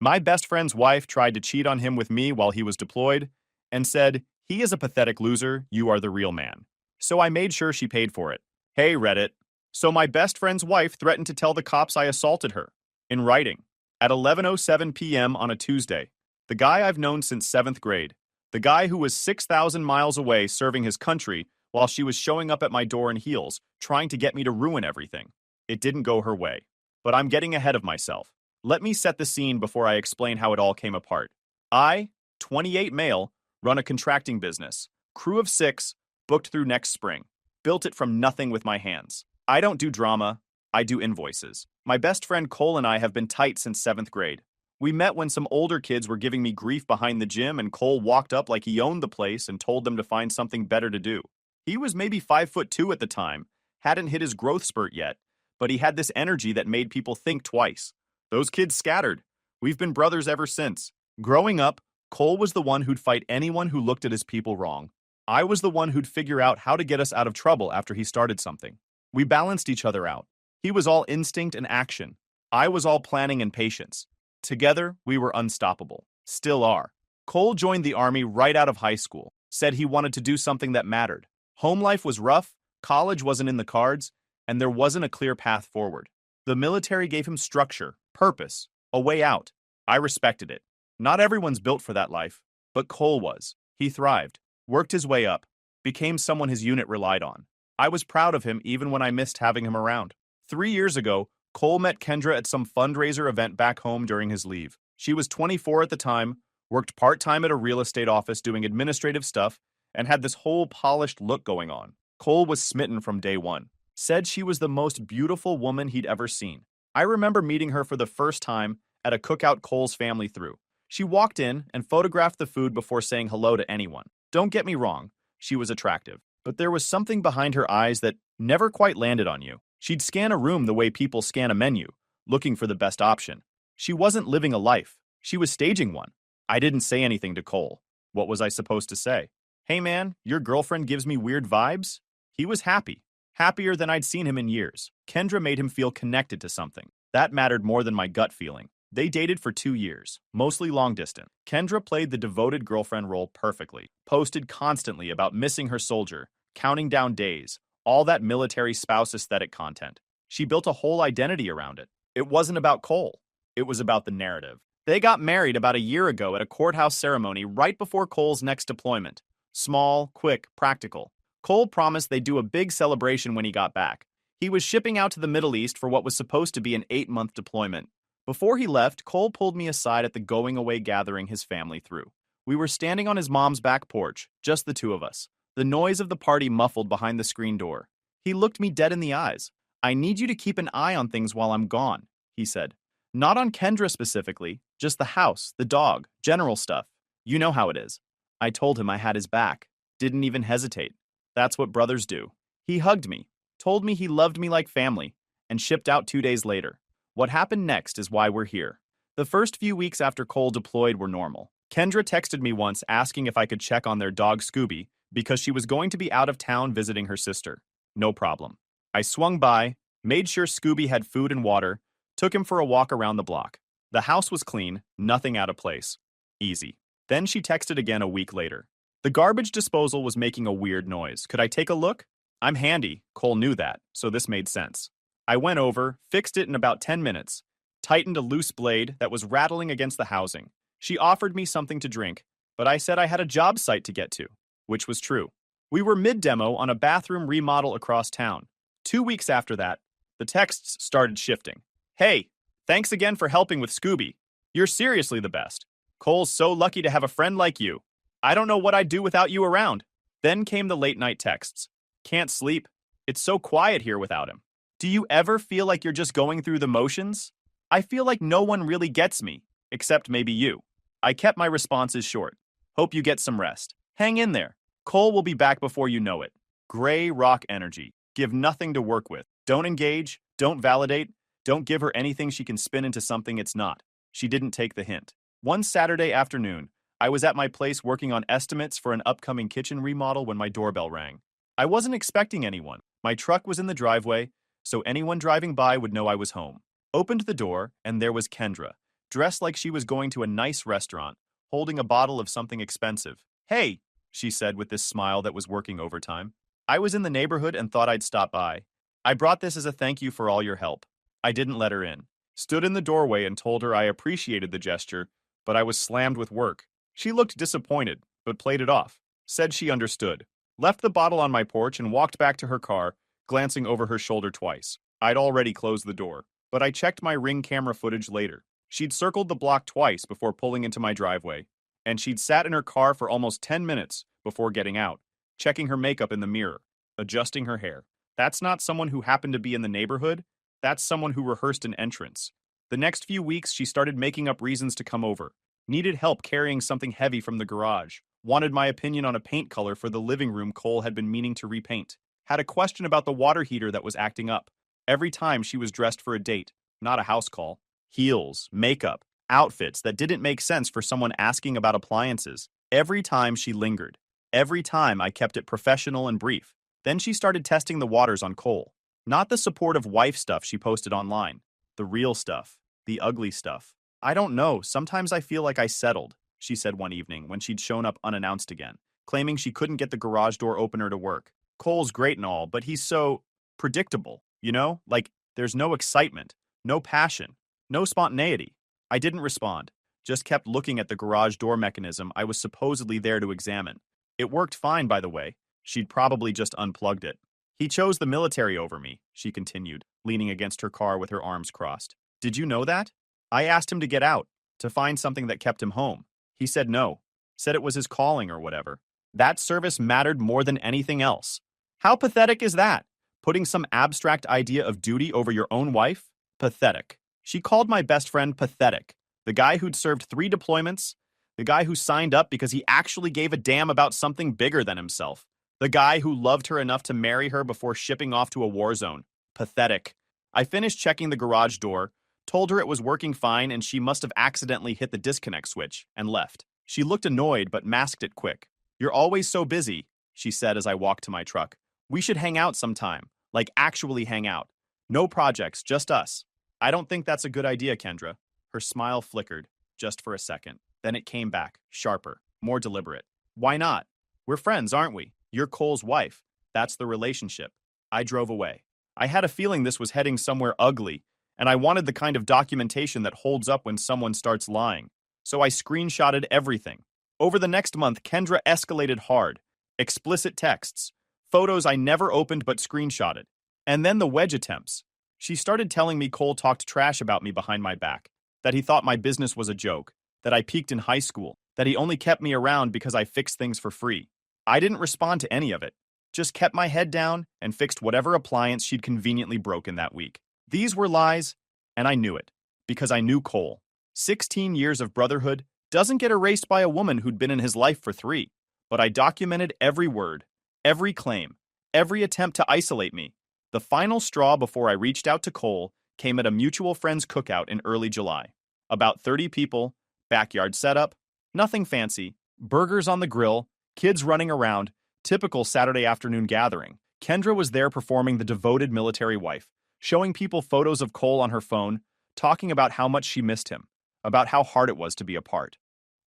My best friend's wife tried to cheat on him with me while he was deployed and said, "He is a pathetic loser, you are the real man." So I made sure she paid for it. Hey, Reddit. So my best friend's wife threatened to tell the cops I assaulted her. In writing. At 11:07 p.m. on a Tuesday. The guy I've known since 7th grade. The guy who was 6,000 miles away serving his country while she was showing up at my door in heels, trying to get me to ruin everything. It didn't go her way. But I'm getting ahead of myself. Let me set the scene before I explain how it all came apart. I, 28 male, run a contracting business. Crew of 6, booked through next spring. Built it from nothing with my hands. I don't do drama, I do invoices. My best friend Cole and I have been tight since 7th grade. We met when some older kids were giving me grief behind the gym and Cole walked up like he owned the place and told them to find something better to do. He was maybe 5'2" at the time, hadn't hit his growth spurt yet, but he had this energy that made people think twice. Those kids scattered. We've been brothers ever since. Growing up, Cole was the one who'd fight anyone who looked at his people wrong. I was the one who'd figure out how to get us out of trouble after he started something. We balanced each other out. He was all instinct and action. I was all planning and patience. Together, we were unstoppable. Still are. Cole joined the Army right out of high school, said he wanted to do something that mattered. Home life was rough, college wasn't in the cards, and there wasn't a clear path forward. The military gave him structure, purpose, a way out. I respected it. Not everyone's built for that life, but Cole was. He thrived, worked his way up, became someone his unit relied on. I was proud of him even when I missed having him around. 3 years ago, Cole met Kendra at some fundraiser event back home during his leave. She was 24 at the time, worked part-time at a real estate office doing administrative stuff, and had this whole polished look going on. Cole was smitten from day one. Said she was the most beautiful woman he'd ever seen. I remember meeting her for the first time at a cookout Cole's family threw. She walked in and photographed the food before saying hello to anyone. Don't get me wrong, she was attractive, but there was something behind her eyes that never quite landed on you. She'd scan a room the way people scan a menu, looking for the best option. She wasn't living a life, she was staging one. I didn't say anything to Cole. What was I supposed to say? Hey man, your girlfriend gives me weird vibes? He was happy. Happier than I'd seen him in years. Kendra made him feel connected to something. That mattered more than my gut feeling. They dated for 2 years, mostly long distance. Kendra played the devoted girlfriend role perfectly, posted constantly about missing her soldier, counting down days, all that military spouse aesthetic content. She built a whole identity around it. It wasn't about Cole. It was about the narrative. They got married about a year ago at a courthouse ceremony right before Cole's next deployment. Small, quick, practical. Cole promised they'd do a big celebration when he got back. He was shipping out to the Middle East for what was supposed to be an 8-month deployment. Before he left, Cole pulled me aside at the going-away gathering his family threw. We were standing on his mom's back porch, just the two of us, the noise of the party muffled behind the screen door. He looked me dead in the eyes. "I need you to keep an eye on things while I'm gone," he said. "Not on Kendra specifically, just the house, the dog, general stuff. You know how it is." I told him I had his back. Didn't even hesitate. That's what brothers do. He hugged me, told me he loved me like family, and shipped out 2 days later. What happened next is why we're here. The first few weeks after Cole deployed were normal. Kendra texted me once asking if I could check on their dog Scooby because she was going to be out of town visiting her sister. No problem. I swung by, made sure Scooby had food and water, took him for a walk around the block. The house was clean, nothing out of place. Easy. Then she texted again a week later. The garbage disposal was making a weird noise. Could I take a look? I'm handy. Cole knew that, so this made sense. I went over, fixed it in about 10 minutes, tightened a loose blade that was rattling against the housing. She offered me something to drink, but I said I had a job site to get to, which was true. We were mid-demo on a bathroom remodel across town. 2 weeks after that, the texts started shifting. "Hey, thanks again for helping with Scooby. You're seriously the best. Cole's so lucky to have a friend like you. I don't know what I'd do without you around." Then came the late-night texts. "Can't sleep. It's so quiet here without him. Do you ever feel like you're just going through the motions? I feel like no one really gets me, except maybe you." I kept my responses short. "Hope you get some rest. Hang in there. Cole will be back before you know it." Gray rock energy. Give nothing to work with. Don't engage. Don't validate. Don't give her anything she can spin into something it's not. She didn't take the hint. One Saturday afternoon, I was at my place working on estimates for an upcoming kitchen remodel when my doorbell rang. I wasn't expecting anyone. My truck was in the driveway, so anyone driving by would know I was home. Opened the door, and there was Kendra, dressed like she was going to a nice restaurant, holding a bottle of something expensive. "Hey," she said with this smile that was working overtime. "I was in the neighborhood and thought I'd stop by. I brought this as a thank you for all your help." I didn't let her in. Stood in the doorway and told her I appreciated the gesture, but I was slammed with work. She looked disappointed, but played it off. Said she understood. Left the bottle on my porch and walked back to her car, glancing over her shoulder twice. I'd already closed the door, but I checked my Ring camera footage later. She'd circled the block twice before pulling into my driveway, and she'd sat in her car for almost 10 minutes before getting out, checking her makeup in the mirror, adjusting her hair. That's not someone who happened to be in the neighborhood. That's someone who rehearsed an entrance. The next few weeks, she started making up reasons to come over. Needed help carrying something heavy from the garage. Wanted my opinion on a paint color for the living room Cole had been meaning to repaint. Had a question about the water heater that was acting up. Every time she was dressed for a date, not a house call. Heels, makeup, outfits that didn't make sense for someone asking about appliances. Every time she lingered. Every time I kept it professional and brief. Then she started testing the waters on Cole. Not the supportive wife stuff she posted online. The real stuff. The ugly stuff. "I don't know, sometimes I feel like I settled," she said one evening when she'd shown up unannounced again, claiming she couldn't get the garage door opener to work. "Cole's great and all, but he's so predictable, you know? Like, there's no excitement, no passion, no spontaneity." I didn't respond, just kept looking at the garage door mechanism I was supposedly there to examine. It worked fine, by the way. She'd probably just unplugged it. "He chose the military over me," she continued, leaning against her car with her arms crossed. "Did you know that? I asked him to get out, to find something that kept him home. He said no, said it was his calling or whatever. That service mattered more than anything else. How pathetic is that? Putting some abstract idea of duty over your own wife? Pathetic." She called my best friend pathetic. The guy who'd served 3 deployments, the guy who signed up because he actually gave a damn about something bigger than himself. The guy who loved her enough to marry her before shipping off to a war zone. Pathetic. I finished checking the garage door, told her it was working fine and she must have accidentally hit the disconnect switch, and left. She looked annoyed but masked it quick. "You're always so busy," she said as I walked to my truck. "We should hang out sometime. Like actually hang out. No projects, just us." "I don't think that's a good idea, Kendra." Her smile flickered, just for a second. Then it came back, sharper, more deliberate. "Why not? We're friends, aren't we? You're Cole's wife. That's the relationship." I drove away. I had a feeling this was heading somewhere ugly, and I wanted the kind of documentation that holds up when someone starts lying. So I screenshotted everything. Over the next month, Kendra escalated hard. Explicit texts. Photos I never opened but screenshotted. And then the wedge attempts. She started telling me Cole talked trash about me behind my back, that he thought my business was a joke, that I peaked in high school, that he only kept me around because I fixed things for free. I didn't respond to any of it, just kept my head down and fixed whatever appliance she'd conveniently broken that week. These were lies, and I knew it, because I knew Cole. 16 years of brotherhood doesn't get erased by a woman who'd been in his life for 3, but I documented every word, every claim, every attempt to isolate me. The final straw before I reached out to Cole came at a mutual friend's cookout in early July. About 30 people, backyard setup, nothing fancy, burgers on the grill, kids running around, typical Saturday afternoon gathering. Kendra was there performing the devoted military wife, showing people photos of Cole on her phone, talking about how much she missed him, about how hard it was to be apart.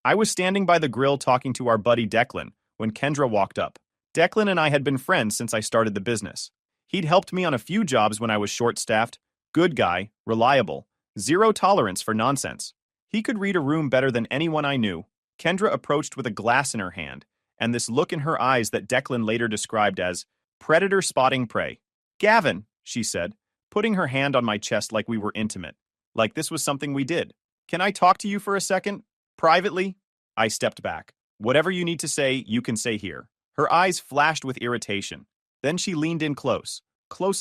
I was standing by the grill talking to our buddy Declan when Kendra walked up. Declan and I had been friends since I started the business. He'd helped me on a few jobs when I was short-staffed, good guy, reliable, zero tolerance for nonsense. He could read a room better than anyone I knew. Kendra approached with a glass in her hand, and this look in her eyes that Declan later described as predator spotting prey. "Gavin," she said, putting her hand on my chest like we were intimate, like this was something we did. "Can I talk to you for a second? Privately?" I stepped back. "Whatever you need to say, you can say here." Her eyes flashed with irritation. Then she leaned in close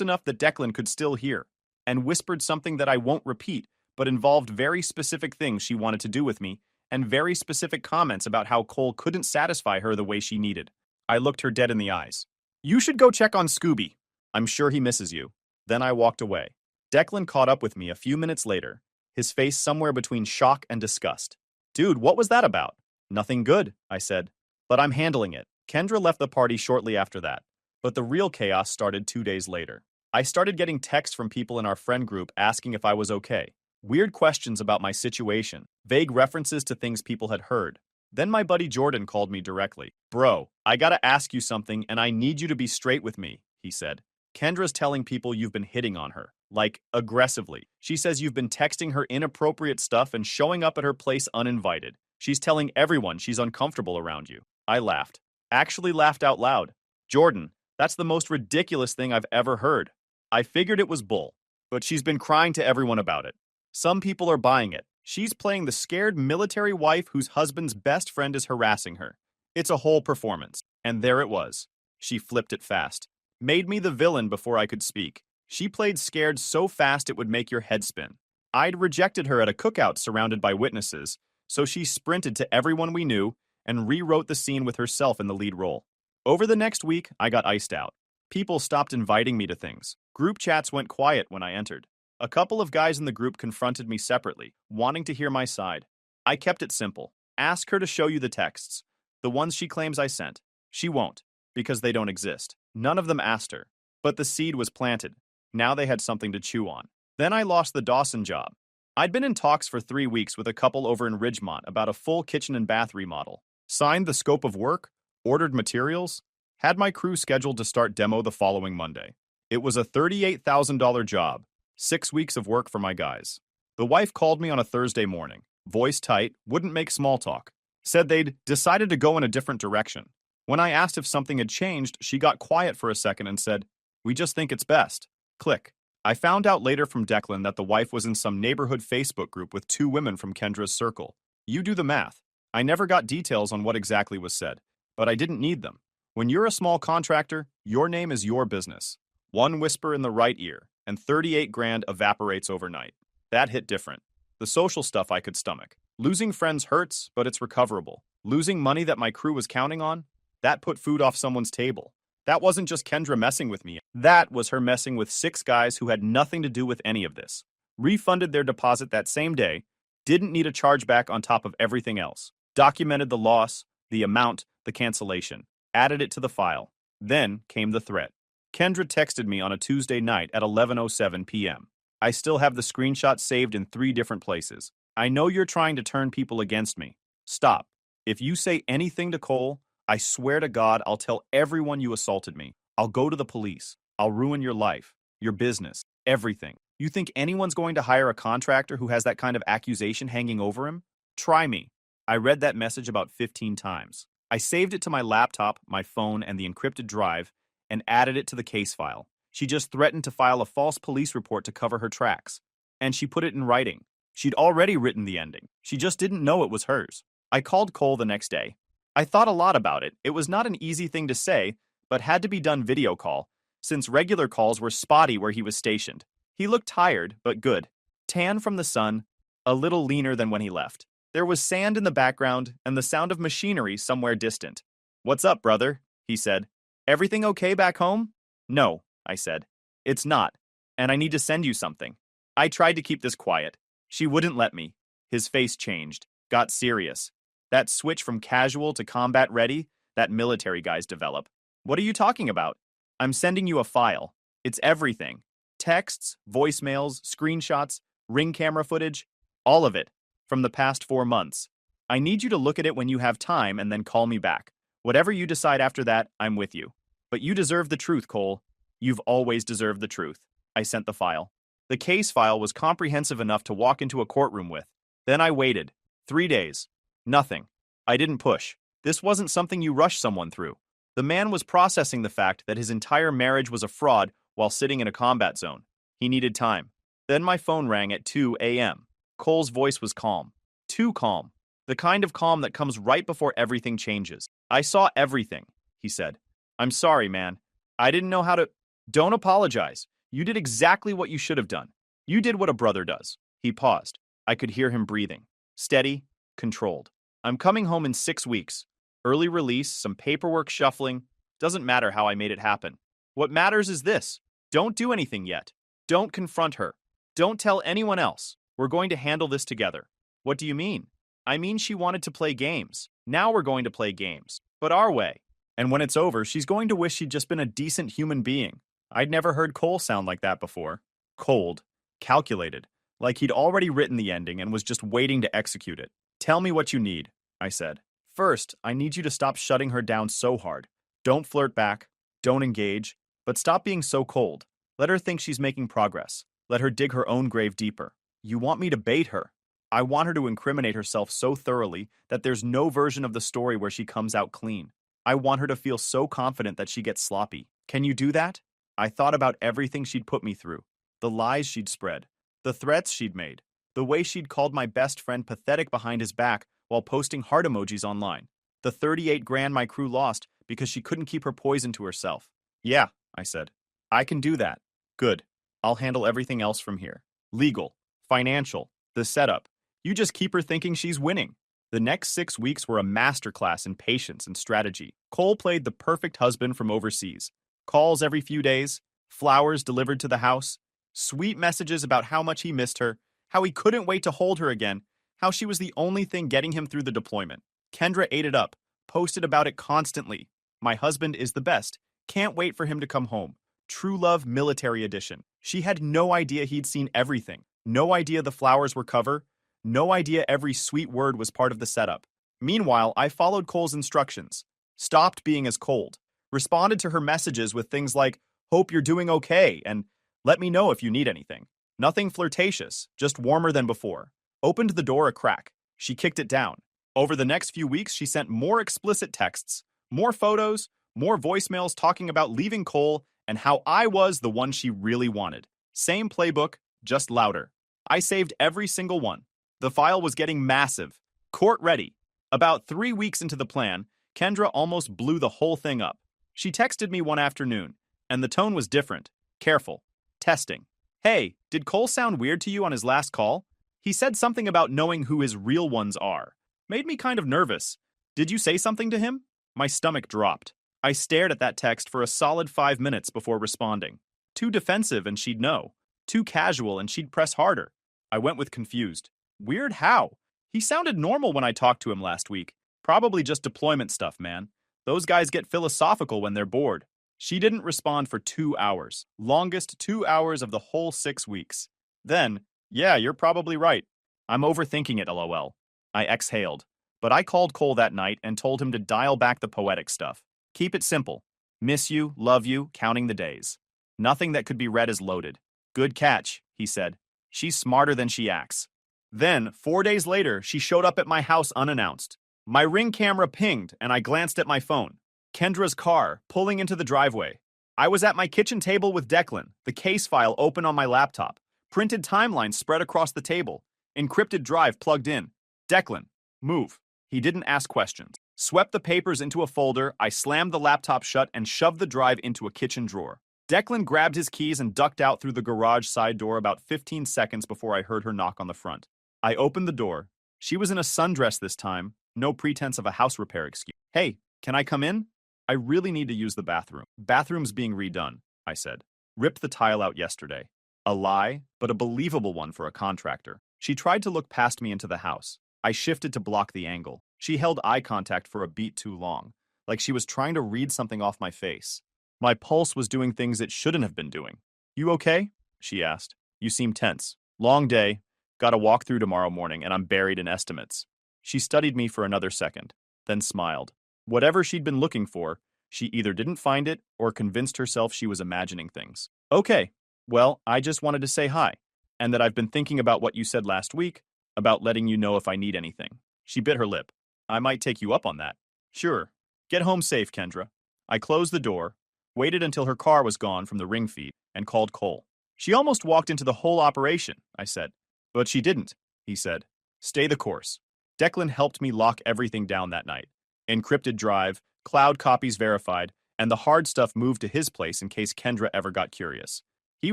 enough that Declan could still hear, and whispered something that I won't repeat, but involved very specific things she wanted to do with me, and very specific comments about how Cole couldn't satisfy her the way she needed. I looked her dead in the eyes. "You should go check on Scooby. I'm sure he misses you." Then I walked away. Declan caught up with me a few minutes later, his face somewhere between shock and disgust. "Dude, what was that about?" "Nothing good," I said. "But I'm handling it." Kendra left the party shortly after that, but the real chaos started 2 days later. I started getting texts from people in our friend group asking if I was okay. Weird questions about my situation, vague references to things people had heard. Then my buddy Jordan called me directly. Bro, I gotta ask you something and I need you to be straight with me, he said. Kendra's telling people you've been hitting on her, like aggressively. She says you've been texting her inappropriate stuff and showing up at her place uninvited. She's telling everyone she's uncomfortable around you. I laughed. Actually laughed out loud. Jordan, that's the most ridiculous thing I've ever heard. I figured it was bull, but she's been crying to everyone about it. Some people are buying it. She's playing the scared military wife whose husband's best friend is harassing her. It's a whole performance. And there it was. She flipped it fast. Made me the villain before I could speak. She played scared so fast it would make your head spin. I'd rejected her at a cookout surrounded by witnesses, so she sprinted to everyone we knew and rewrote the scene with herself in the lead role. Over the next week, I got iced out. People stopped inviting me to things. Group chats went quiet when I entered. A couple of guys in the group confronted me separately, wanting to hear my side. I kept it simple. Ask her to show you the texts, the ones she claims I sent. She won't, because they don't exist. None of them asked her. But the seed was planted. Now they had something to chew on. Then I lost the Dawson job. I'd been in talks for 3 weeks with a couple over in Ridgemont about a full kitchen and bath remodel. Signed the scope of work, ordered materials, had my crew scheduled to start demo the following Monday. It was a $38,000 job. 6 weeks of work for my guys. The wife called me on a Thursday morning. Voice tight, wouldn't make small talk. Said they'd decided to go in a different direction. When I asked if something had changed, she got quiet for a second and said, "We just think it's best." Click. I found out later from Declan that the wife was in some neighborhood Facebook group with 2 women from Kendra's circle. You do the math. I never got details on what exactly was said, but I didn't need them. When you're a small contractor, your name is your business. One whisper in the right ear, and 38 grand evaporates overnight. That hit different. The social stuff I could stomach. Losing friends hurts, but it's recoverable. Losing money that my crew was counting on? That put food off someone's table. That wasn't just Kendra messing with me. That was her messing with 6 guys who had nothing to do with any of this. Refunded their deposit that same day. Didn't need a chargeback on top of everything else. Documented the loss, the amount, the cancellation. Added it to the file. Then came the threat. Kendra texted me on a Tuesday night at 11:07 p.m. I still have the screenshot saved in 3 different places. I know you're trying to turn people against me. Stop. If you say anything to Cole, I swear to God I'll tell everyone you assaulted me. I'll go to the police. I'll ruin your life, your business, everything. You think anyone's going to hire a contractor who has that kind of accusation hanging over him? Try me. I read that message about 15 times. I saved it to my laptop, my phone, and the encrypted drive, and added it to the case file. She just threatened to file a false police report to cover her tracks. And she put it in writing. She'd already written the ending. She just didn't know it was hers. I called Cole the next day. I thought a lot about it. It was not an easy thing to say, but had to be done video call, since regular calls were spotty where he was stationed. He looked tired, but good. Tan from the sun, a little leaner than when he left. There was sand in the background and the sound of machinery somewhere distant. "What's up, brother?" he said. "Everything okay back home?" "No," I said. "It's not, and I need to send you something." I tried to keep this quiet. She wouldn't let me. His face changed, got serious. That switch from casual to combat ready, that military guys develop. "What are you talking about?" "I'm sending you a file. It's everything. Texts, voicemails, screenshots, ring camera footage, all of it, from the past 4 months. I need you to look at it when you have time and then call me back. Whatever you decide after that, I'm with you. But you deserve the truth, Cole. You've always deserved the truth." I sent the file. The case file was comprehensive enough to walk into a courtroom with. Then I waited. 3 days. Nothing. I didn't push. This wasn't something you rush someone through. The man was processing the fact that his entire marriage was a fraud while sitting in a combat zone. He needed time. Then my phone rang at 2 a.m. Cole's voice was calm. Too calm. The kind of calm that comes right before everything changes. "I saw everything," he said. "I'm sorry, man. I didn't know how to—" "Don't apologize. You did exactly what you should have done. You did what a brother does." He paused. I could hear him breathing. Steady, controlled. "I'm coming home in 6 weeks. Early release, some paperwork shuffling. Doesn't matter how I made it happen. What matters is this. Don't do anything yet. Don't confront her. Don't tell anyone else. We're going to handle this together." "What do you mean?" "I mean she wanted to play games. Now we're going to play games. But our way. And when it's over, she's going to wish she'd just been a decent human being." I'd never heard Cole sound like that before. Cold. Calculated. like he'd already written the ending and was just waiting to execute it. Tell me what you need, I said. First, I need you to stop shutting her down so hard. Don't flirt back, don't engage, but stop being so cold. Let her think she's making progress. Let her dig her own grave deeper. You want me to bait her. I want her to incriminate herself so thoroughly that there's no version of the story where she comes out clean. I want her to feel so confident that she gets sloppy. Can you do that? I thought about everything she'd put me through, the lies she'd spread, the threats she'd made, the way she'd called my best friend pathetic behind his back while posting heart emojis online, the 38 grand my crew lost because she couldn't keep her poison to herself. Yeah, I said. I can do that. Good. I'll handle everything else from here. Legal, financial, the setup. You just keep her thinking she's winning. The next 6 weeks were a masterclass in patience and strategy. Cole played the perfect husband from overseas. Calls every few days, flowers delivered to the house, sweet messages about how much he missed her, how he couldn't wait to hold her again, how she was the only thing getting him through the deployment. Kendra ate it up, posted about it constantly. My husband is the best. Can't wait for him to come home. True Love Military Edition. She had no idea he'd seen everything. No idea the flowers were cover. No idea every sweet word was part of the setup. Meanwhile, I followed Cole's instructions. Stopped being as cold. Responded to her messages with things like, hope you're doing okay, and let me know if you need anything. Nothing flirtatious, just warmer than before. Opened the door a crack. She kicked it down. Over the next few weeks, she sent more explicit texts, more photos, more voicemails talking about leaving Cole and how I was the one she really wanted. Same playbook, just louder. I saved every single one. The file was getting massive. Court ready. About 3 weeks into the plan, Kendra almost blew the whole thing up. She texted me one afternoon, and the tone was different. Careful. Testing. Hey, did Cole sound weird to you on his last call? He said something about knowing who his real ones are. Made me kind of nervous. Did you say something to him? My stomach dropped. I stared at that text for a solid 5 minutes before responding. Too defensive and she'd know. Too casual and she'd press harder. I went with confused. Weird how? He sounded normal when I talked to him last week. Probably just deployment stuff, man. Those guys get philosophical when they're bored. She didn't respond for 2 hours. Longest 2 hours of the whole 6 weeks. Then, yeah, you're probably right. I'm overthinking it, lol. I exhaled. But I called Cole that night and told him to dial back the poetic stuff. Keep it simple. Miss you, love you, counting the days. Nothing that could be read as loaded. Good catch, he said. She's smarter than she acts. Then, 4 days later, she showed up at my house unannounced. My Ring camera pinged, and I glanced at my phone. Kendra's car, pulling into the driveway. I was at my kitchen table with Declan, the case file open on my laptop. Printed timeline spread across the table. Encrypted drive plugged in. Declan, move. He didn't ask questions. Swept the papers into a folder, I slammed the laptop shut and shoved the drive into a kitchen drawer. Declan grabbed his keys and ducked out through the garage side door about 15 seconds before I heard her knock on the front. I opened the door. She was in a sundress this time, no pretense of a house repair excuse. Hey, can I come in? I really need to use the bathroom. Bathroom's being redone, I said. Ripped the tile out yesterday. A lie, but a believable one for a contractor. She tried to look past me into the house. I shifted to block the angle. She held eye contact for a beat too long, like she was trying to read something off my face. My pulse was doing things it shouldn't have been doing. You okay? She asked. You seem tense. Long day. Got a walkthrough tomorrow morning, and I'm buried in estimates. She studied me for another second, then smiled. Whatever she'd been looking for, she either didn't find it or convinced herself she was imagining things. Okay, well, I just wanted to say hi, and that I've been thinking about what you said last week, about letting you know if I need anything. She bit her lip. I might take you up on that. Sure. Get home safe, Kendra. I closed the door, waited until her car was gone from the ring feed, and called Cole. She almost walked into the whole operation, I said. But she didn't, he said. Stay the course. Declan helped me lock everything down that night. Encrypted drive, cloud copies verified, and the hard stuff moved to his place in case Kendra ever got curious. He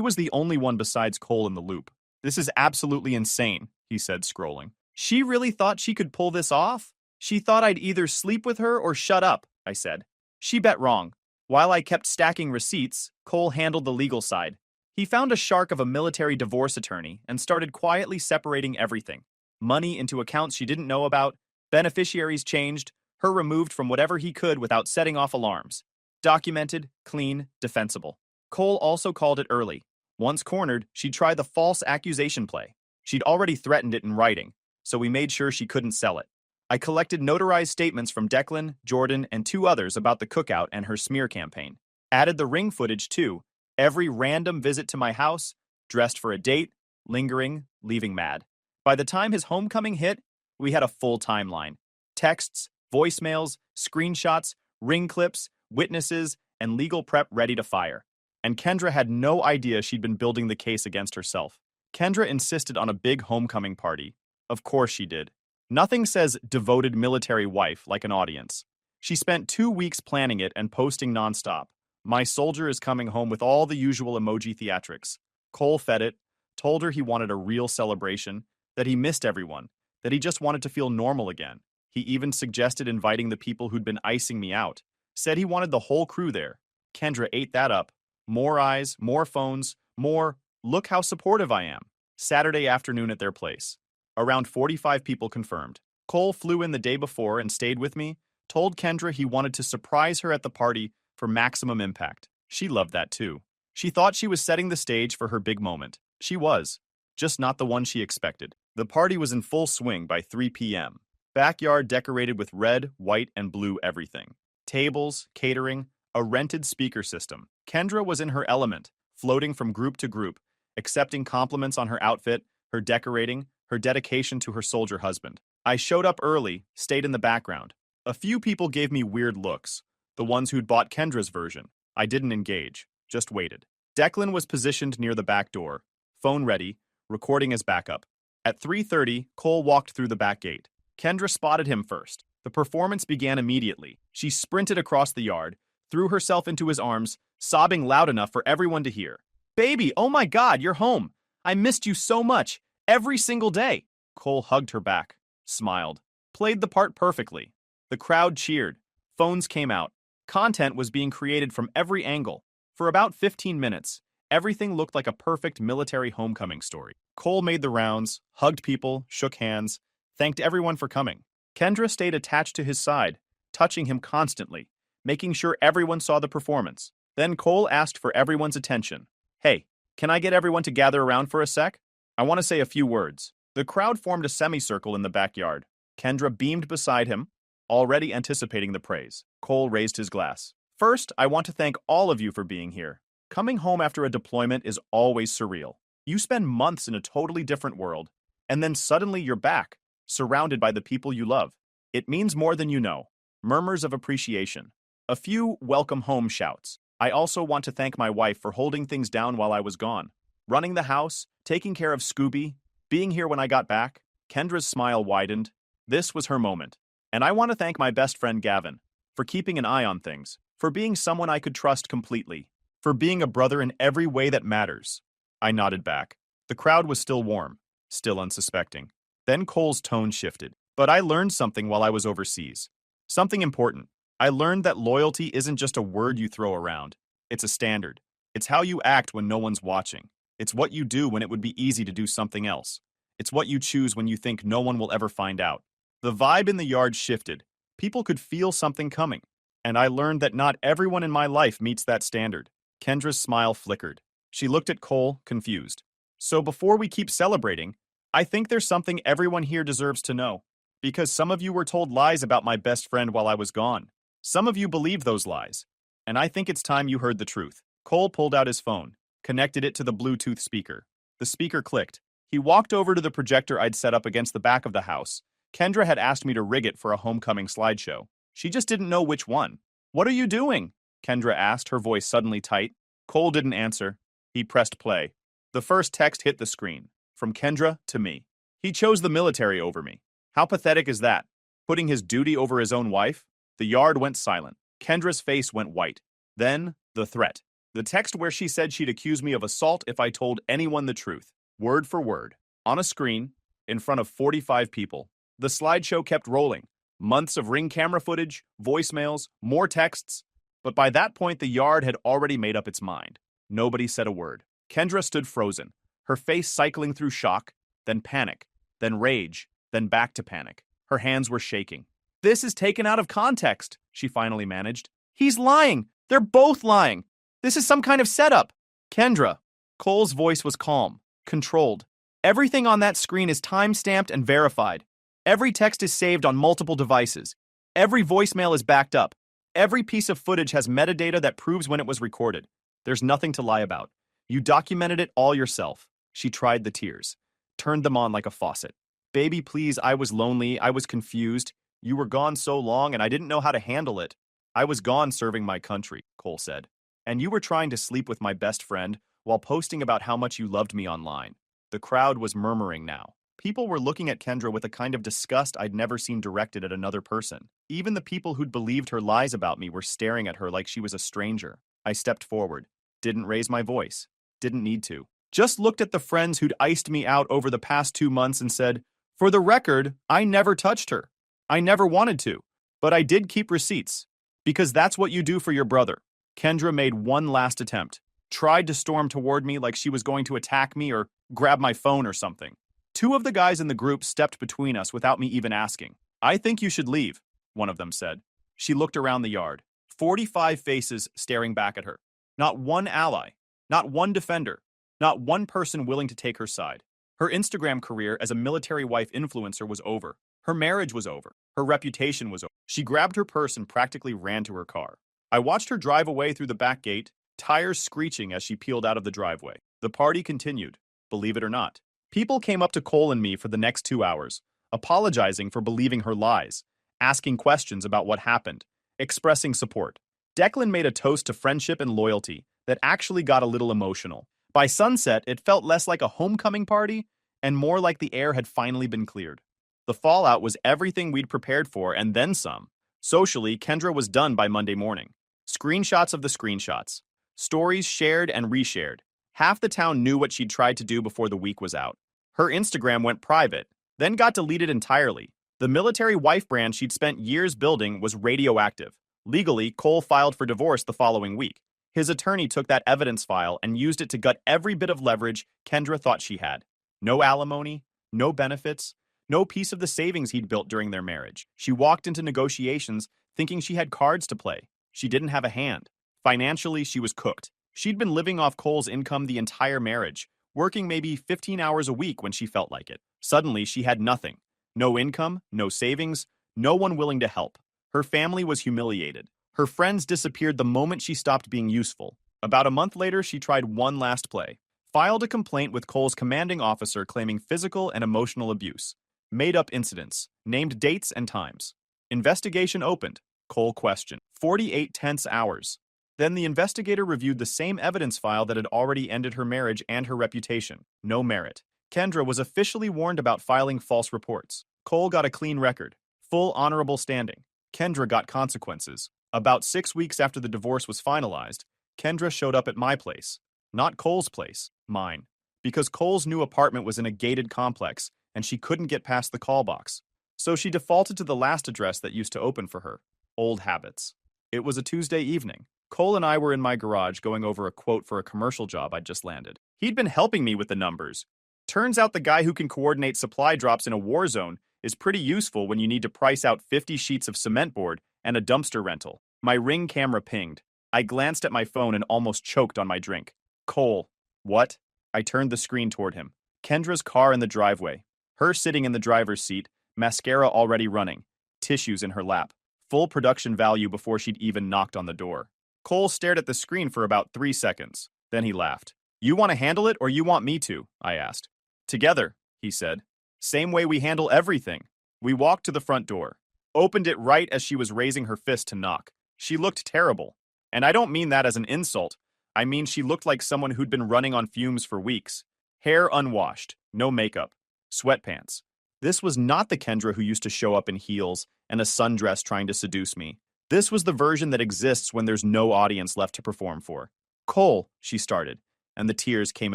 was the only one besides Cole in the loop. This is absolutely insane, he said, scrolling. She really thought she could pull this off? She thought I'd either sleep with her or shut up, I said. She bet wrong. While I kept stacking receipts, Cole handled the legal side. He found a shark of a military divorce attorney and started quietly separating everything. Money into accounts she didn't know about, beneficiaries changed, her removed from whatever he could without setting off alarms. Documented, clean, defensible. Cole also called it early. Once cornered, she'd try the false accusation play. She'd already threatened it in writing, so we made sure she couldn't sell it. I collected notarized statements from Declan, Jordan, and 2 others about the cookout and her smear campaign. Added the ring footage too, every random visit to my house, dressed for a date, lingering, leaving mad. By the time his homecoming hit, we had a full timeline. Texts, voicemails, screenshots, ring clips, witnesses, and legal prep ready to fire. And Kendra had no idea she'd been building the case against herself. Kendra insisted on a big homecoming party. Of course she did. Nothing says devoted military wife like an audience. She spent 2 weeks planning it and posting nonstop. My soldier is coming home with all the usual emoji theatrics. Cole fed it, told her he wanted a real celebration, that he missed everyone, that he just wanted to feel normal again. He even suggested inviting the people who'd been icing me out. Said he wanted the whole crew there. Kendra ate that up. More eyes, more phones, more, look how supportive I am. Saturday afternoon at their place. Around 45 people confirmed. Cole flew in the day before and stayed with me, told Kendra he wanted to surprise her at the party for maximum impact. She loved that too. She thought she was setting the stage for her big moment. She was, just not the one she expected. The party was in full swing by 3 p.m. Backyard decorated with red, white, and blue everything. Tables, catering, a rented speaker system. Kendra was in her element, floating from group to group, accepting compliments on her outfit, her decorating, her dedication to her soldier husband. I showed up early, stayed in the background. A few people gave me weird looks, the ones who'd bought Kendra's version. I didn't engage, just waited. Declan was positioned near the back door, phone ready, recording as backup. At 3:30, Cole walked through the back gate. Kendra spotted him first. The performance began immediately. She sprinted across the yard, threw herself into his arms, sobbing loud enough for everyone to hear. "Baby, oh my God, you're home. I missed you so much, every single day." Cole hugged her back, smiled, played the part perfectly. The crowd cheered. Phones came out. Content was being created from every angle. For about 15 minutes, everything looked like a perfect military homecoming story. Cole made the rounds, hugged people, shook hands, thanked everyone for coming. Kendra stayed attached to his side, touching him constantly, making sure everyone saw the performance. Then Cole asked for everyone's attention. "Hey, can I get everyone to gather around for a sec? I want to say a few words." The crowd formed a semicircle in the backyard. Kendra beamed beside him, already anticipating the praise. Cole raised his glass. "First, I want to thank all of you for being here. Coming home after a deployment is always surreal. You spend months in a totally different world, and then suddenly you're back, surrounded by the people you love. It means more than you know." Murmurs of appreciation. A few welcome home shouts. I also want to thank my wife for holding things down while I was gone. Running the house, taking care of Scooby, being here when I got back. Kendra's smile widened. This was her moment. And I want to thank my best friend Gavin for keeping an eye on things, for being someone I could trust completely, for being a brother in every way that matters. I nodded back. The crowd was still warm, still unsuspecting. Then Cole's tone shifted. "But I learned something while I was overseas. Something important. I learned that loyalty isn't just a word you throw around. It's a standard. It's how you act when no one's watching. It's what you do when it would be easy to do something else. It's what you choose when you think no one will ever find out." The vibe in the yard shifted. People could feel something coming. And I learned that not everyone in my life meets that standard. Kendra's smile flickered. She looked at Cole, confused. "So before we keep celebrating, I think there's something everyone here deserves to know. Because some of you were told lies about my best friend while I was gone. Some of you believed those lies. And I think it's time you heard the truth." Cole pulled out his phone, connected it to the Bluetooth speaker. The speaker clicked. He walked over to the projector I'd set up against the back of the house. Kendra had asked me to rig it for a homecoming slideshow. She just didn't know which one. "What are you doing?" Kendra asked, her voice suddenly tight. Cole didn't answer. He pressed play. The first text hit the screen, from Kendra to me. "He chose the military over me. How pathetic is that? Putting his duty over his own wife?" The yard went silent. Kendra's face went white. Then, the threat. The text where she said she'd accuse me of assault if I told anyone the truth. Word for word. On a screen, in front of 45 people. The slideshow kept rolling. Months of ring camera footage, voicemails, more texts. But by that point, the yard had already made up its mind. Nobody said a word. Kendra stood frozen, her face cycling through shock, then panic, then rage, then back to panic. Her hands were shaking. "This is taken out of context," she finally managed. "He's lying. They're both lying. This is some kind of setup." "Kendra." Cole's voice was calm, controlled. Everything on that screen is time-stamped and verified. Every text is saved on multiple devices. Every voicemail is backed up. Every piece of footage has metadata that proves when it was recorded. There's nothing to lie about. You documented it all yourself. She tried the tears, turned them on like a faucet. Baby, please, I was lonely. I was confused. You were gone so long and I didn't know how to handle it. I was gone serving my country, Cole said. And you were trying to sleep with my best friend while posting about how much you loved me online. The crowd was murmuring now. People were looking at Kendra with a kind of disgust I'd never seen directed at another person. Even the people who'd believed her lies about me were staring at her like she was a stranger. I stepped forward. Didn't raise my voice. Didn't need to. Just looked at the friends who'd iced me out over the past 2 months and said, for the record, I never touched her. I never wanted to. But I did keep receipts. Because that's what you do for your brother. Kendra made one last attempt. Tried to storm toward me like she was going to attack me or grab my phone or something. 2 of the guys in the group stepped between us without me even asking. I think you should leave, one of them said. She looked around the yard. 45 faces staring back at her. Not one ally. Not one defender. Not one person willing to take her side. Her Instagram career as a military wife influencer was over. Her marriage was over. Her reputation was over. She grabbed her purse and practically ran to her car. I watched her drive away through the back gate, tires screeching as she peeled out of the driveway. The party continued, believe it or not. People came up to Cole and me for the next 2 hours, apologizing for believing her lies, asking questions about what happened, expressing support. Declan made a toast to friendship and loyalty that actually got a little emotional. By sunset, it felt less like a homecoming party and more like the air had finally been cleared. The fallout was everything we'd prepared for and then some. Socially, Kendra was done by Monday morning. Screenshots of the screenshots. Stories shared and reshared. Half the town knew what she'd tried to do before the week was out. Her Instagram went private, then got deleted entirely. The military wife brand she'd spent years building was radioactive. Legally, Cole filed for divorce the following week. His attorney took that evidence file and used it to gut every bit of leverage Kendra thought she had. No alimony, no benefits, no piece of the savings he'd built during their marriage. She walked into negotiations thinking she had cards to play. She didn't have a hand. Financially, she was cooked. She'd been living off Cole's income the entire marriage, working maybe 15 hours a week when she felt like it. Suddenly, she had nothing. No income, no savings, no one willing to help. Her family was humiliated. Her friends disappeared the moment she stopped being useful. About a month later, she tried one last play. Filed a complaint with Cole's commanding officer claiming physical and emotional abuse. Made up incidents. Named dates and times. Investigation opened. Cole questioned. 48 tense hours. Then the investigator reviewed the same evidence file that had already ended her marriage and her reputation. No merit. Kendra was officially warned about filing false reports. Cole got a clean record. Full honorable standing. Kendra got consequences. About 6 weeks after the divorce was finalized, Kendra showed up at my place. Not Cole's place, mine. Because Cole's new apartment was in a gated complex, and she couldn't get past the call box. So she defaulted to the last address that used to open for her. Old habits. It was a Tuesday evening. Cole and I were in my garage going over a quote for a commercial job I'd just landed. He'd been helping me with the numbers. Turns out the guy who can coordinate supply drops in a war zone is pretty useful when you need to price out 50 sheets of cement board and a dumpster rental. My Ring camera pinged. I glanced at my phone and almost choked on my drink. Cole. What? I turned the screen toward him. Kendra's car in the driveway. Her sitting in the driver's seat, mascara already running, tissues in her lap. Full production value before she'd even knocked on the door. Cole stared at the screen for about 3 seconds. Then he laughed. You want to handle it or you want me to? I asked. Together, he said. Same way we handle everything. We walked to the front door. Opened it right as she was raising her fist to knock. She looked terrible. And I don't mean that as an insult. I mean she looked like someone who'd been running on fumes for weeks. Hair unwashed, no makeup, sweatpants. This was not the Kendra who used to show up in heels and a sundress trying to seduce me. This was the version that exists when there's no audience left to perform for. Cole, she started, and the tears came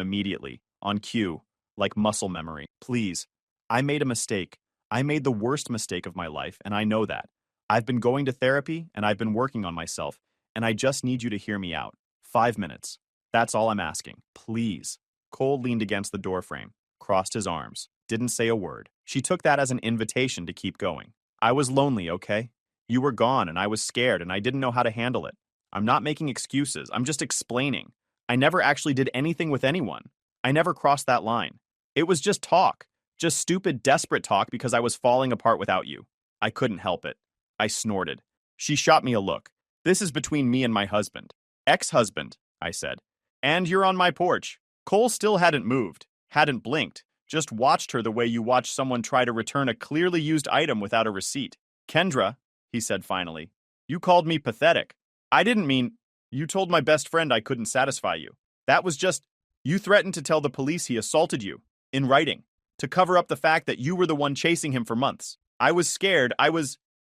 immediately, on cue, like muscle memory. Please, I made a mistake. I made the worst mistake of my life, and I know that. I've been going to therapy, and I've been working on myself, and I just need you to hear me out. 5 minutes. That's all I'm asking. Please. Cole leaned against the doorframe, crossed his arms, didn't say a word. She took that as an invitation to keep going. I was lonely, okay? You were gone, and I was scared, and I didn't know how to handle it. I'm not making excuses. I'm just explaining. I never actually did anything with anyone. I never crossed that line. It was just talk. Just stupid, desperate talk because I was falling apart without you. I couldn't help it. I snorted. She shot me a look. This is between me and my husband. Ex-husband, I said. And you're on my porch. Cole still hadn't moved, hadn't blinked, just watched her the way you watch someone try to return a clearly used item without a receipt. Kendra, he said finally, you called me pathetic. I didn't mean, you told my best friend I couldn't satisfy you. That was just, you threatened to tell the police he assaulted you, in writing, to cover up the fact that you were the one chasing him for months. I was scared,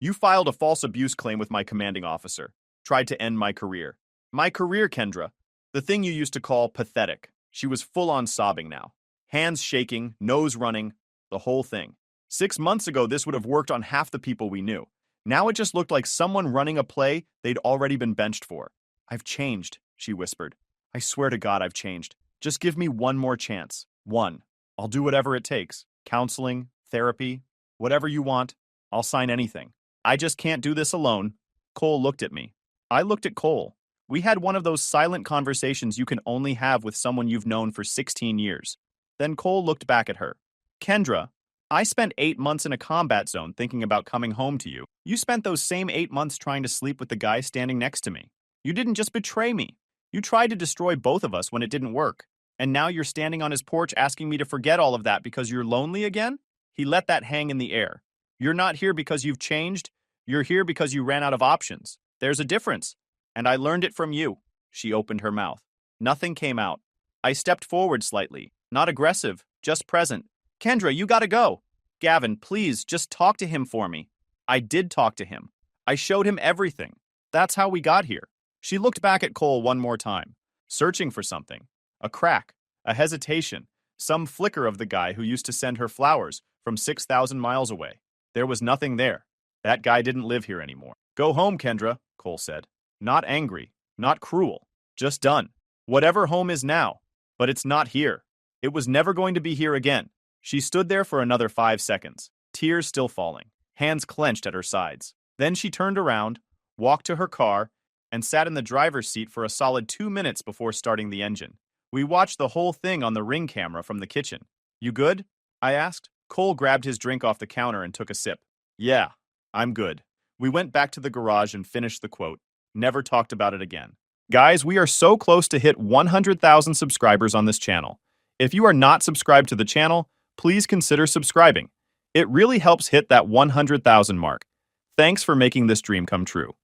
you filed a false abuse claim with my commanding officer, tried to end my career. My career, Kendra. The thing you used to call pathetic. She was full-on sobbing now. Hands shaking, nose running, the whole thing. 6 months ago, this would have worked on half the people we knew. Now it just looked like someone running a play they'd already been benched for. I've changed, she whispered. I swear to God I've changed. Just give me one more chance. One. I'll do whatever it takes. Counseling, therapy, whatever you want. I'll sign anything. I just can't do this alone. Cole looked at me. I looked at Cole. We had one of those silent conversations you can only have with someone you've known for 16 years. Then Cole looked back at her. Kendra, I spent 8 months in a combat zone thinking about coming home to you. You spent those same 8 months trying to sleep with the guy standing next to me. You didn't just betray me. You tried to destroy both of us when it didn't work. And now you're standing on his porch asking me to forget all of that because you're lonely again? He let that hang in the air. You're not here because you've changed. You're here because you ran out of options. There's a difference. And I learned it from you. She opened her mouth. Nothing came out. I stepped forward slightly. Not aggressive, just present. Kendra, you gotta go. Gavin, please, just talk to him for me. I did talk to him. I showed him everything. That's how we got here. She looked back at Cole one more time, searching for something. A crack, a hesitation, some flicker of the guy who used to send her flowers from 6,000 miles away. There was nothing there. That guy didn't live here anymore. Go home, Kendra, Cole said. Not angry, not cruel, just done. Whatever home is now, but it's not here. It was never going to be here again. She stood there for another 5 seconds, tears still falling, hands clenched at her sides. Then she turned around, walked to her car, and sat in the driver's seat for a solid 2 minutes before starting the engine. We watched the whole thing on the Ring camera from the kitchen. You good? I asked. Cole grabbed his drink off the counter and took a sip. Yeah, I'm good. We went back to the garage and finished the quote. Never talked about it again. Guys, we are so close to hit 100,000 subscribers on this channel. If you are not subscribed to the channel, please consider subscribing. It really helps hit that 100,000 mark. Thanks for making this dream come true.